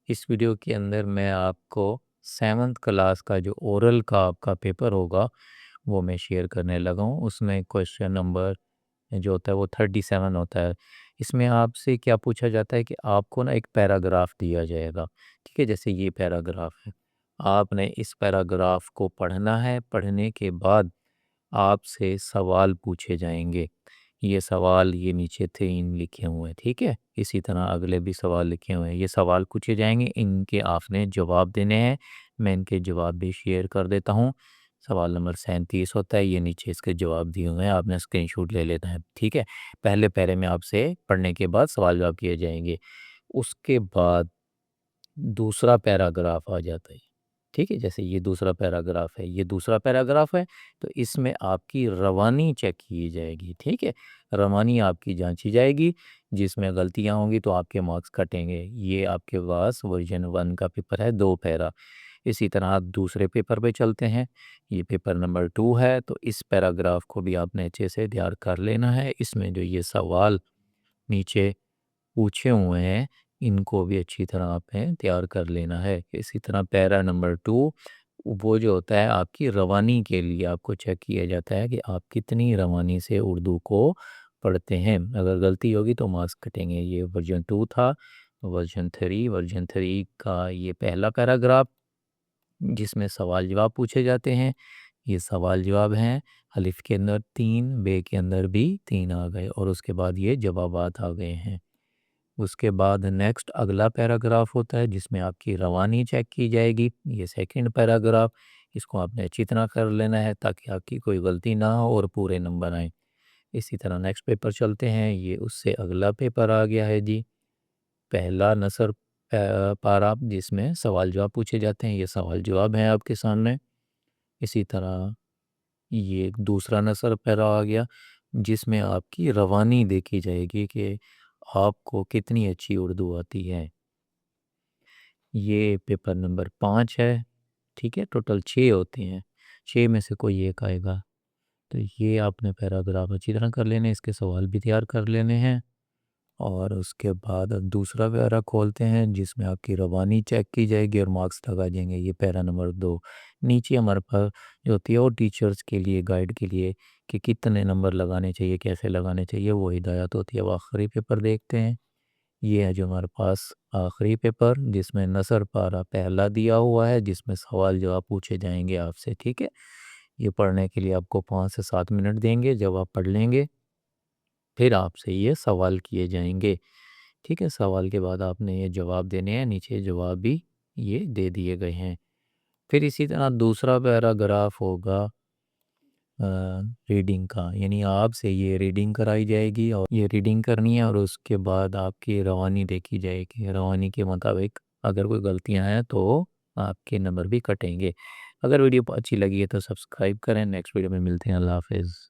इस वीडियो के अंदर मैं आपको 7th क्लास का जो ओरल का आपका पेपर होगा वो मैं शेयर करने लगा हूँ। उसमें क्वेश्चन नंबर जो होता है वो 37 होता है। इसमें आपसे क्या पूछा जाता है कि आपको ना एक पैराग्राफ दिया जाएगा, ठीक है? जैसे ये पैराग्राफ है, आपने इस पैराग्राफ को पढ़ना है। पढ़ने के बाद आपसे सवाल पूछे जाएंगे। ये सवाल ये नीचे थे इन लिखे हुए हैं, ठीक है? इसी तरह अगले भी सवाल लिखे हुए हैं। ये सवाल पूछे जाएंगे, इनके आपने जवाब देने हैं। मैं इनके जवाब भी शेयर कर देता हूँ। सवाल नंबर 37 होता है, ये नीचे इसके जवाब दिए हुए हैं, आपने स्क्रीनशॉट ले लेना है, ठीक है? पहले पैरे में आपसे पढ़ने के बाद सवाल जवाब किए जाएंगे। उसके बाद दूसरा पैराग्राफ आ जाता है, ठीक है? जैसे ये दूसरा पैराग्राफ है, ये दूसरा पैराग्राफ है, तो इसमें आपकी रवानी चेक की जाएगी, ठीक है? रवानी आपकी जाँची जाएगी, जिसमें गलतियाँ होंगी तो आपके मार्क्स कटेंगे। ये आपके पास वर्ज़न 1 का पेपर है, 2 पैरा। इसी तरह आप दूसरे पेपर पे चलते हैं, ये पेपर नंबर 2 है, तो इस पैराग्राफ को भी आपने अच्छे से तैयार कर लेना है। इसमें जो ये सवाल नीचे पूछे हुए हैं, इनको भी अच्छी तरह आपने तैयार कर लेना है। इसी तरह पैरा नंबर 2 वो जो होता है आपकी रवानी के लिए आपको चेक किया जाता है कि आप कितनी रवानी से उर्दू को पढ़ते हैं। अगर गलती होगी तो मार्क्स कटेंगे। ये वर्ज़न 2 था। वर्ज़न 3 का ये पहला पैराग्राफ जिसमें सवाल जवाब पूछे जाते हैं। ये सवाल जवाब हैं, अलिफ के अंदर 3, बे के अंदर भी 3 आ गए और उसके बाद ये जवाबात आ गए हैं। उसके बाद नेक्स्ट अगला पैराग्राफ होता है जिसमें आपकी रवानी चेक की जाएगी। ये सेकंड पैराग्राफ, इसको आपने अच्छी तरह कर लेना है ताकि आपकी कोई गलती ना हो और पूरे नंबर आएँ। इसी तरह नेक्स्ट पेपर चलते हैं, ये उससे अगला पेपर आ गया है जी। पहला नसर पारा जिसमें सवाल जवाब पूछे जाते हैं, ये सवाल जवाब हैं आपके सामने। इसी तरह ये दूसरा नसर पैरा आ गया जिसमें आपकी रवानी देखी जाएगी कि आपको कितनी अच्छी उर्दू आती है। ये पेपर नंबर 5 है, ठीक है? टोटल 6 होते हैं, 6 में से कोई एक आएगा। तो ये आपने पैराग्राफ अच्छी तरह कर लेने हैं, इसके सवाल भी तैयार कर लेने हैं। और उसके बाद अब दूसरा पैरा खोलते हैं जिसमें आपकी रवानी चेक की जाएगी और मार्क्स लगा जाएंगे। ये पैरा नंबर 2। नीचे हमारे पास जो होती है वो टीचर्स के लिए गाइड के लिए कि कितने नंबर लगाने चाहिए, कैसे लगाने चाहिए, वो हिदायत होती है। वो आखिरी पेपर देखते हैं। ये है जो हमारे पास आखिरी पेपर जिसमें नसर पारा पहला दिया हुआ है जिसमें सवाल जवाब पूछे जाएंगे आपसे, ठीक है? ये पढ़ने के लिए आपको 5 से 7 मिनट देंगे। जब आप पढ़ लेंगे फिर आपसे ये सवाल किए जाएंगे, ठीक है? सवाल के बाद आपने ये जवाब देने हैं, नीचे जवाब भी ये दे दिए गए हैं। फिर इसी तरह दूसरा पैराग्राफ होगा रीडिंग का, यानी आपसे ये रीडिंग कराई जाएगी और ये रीडिंग करनी है और उसके बाद आपकी रवानी देखी जाएगी। रवानी के मुताबिक अगर कोई गलतियाँ हैं तो आपके नंबर भी कटेंगे। अगर वीडियो अच्छी लगी है तो सब्सक्राइब करें। नेक्स्ट वीडियो में मिलते हैं। अल्लाह हाफ़िज़।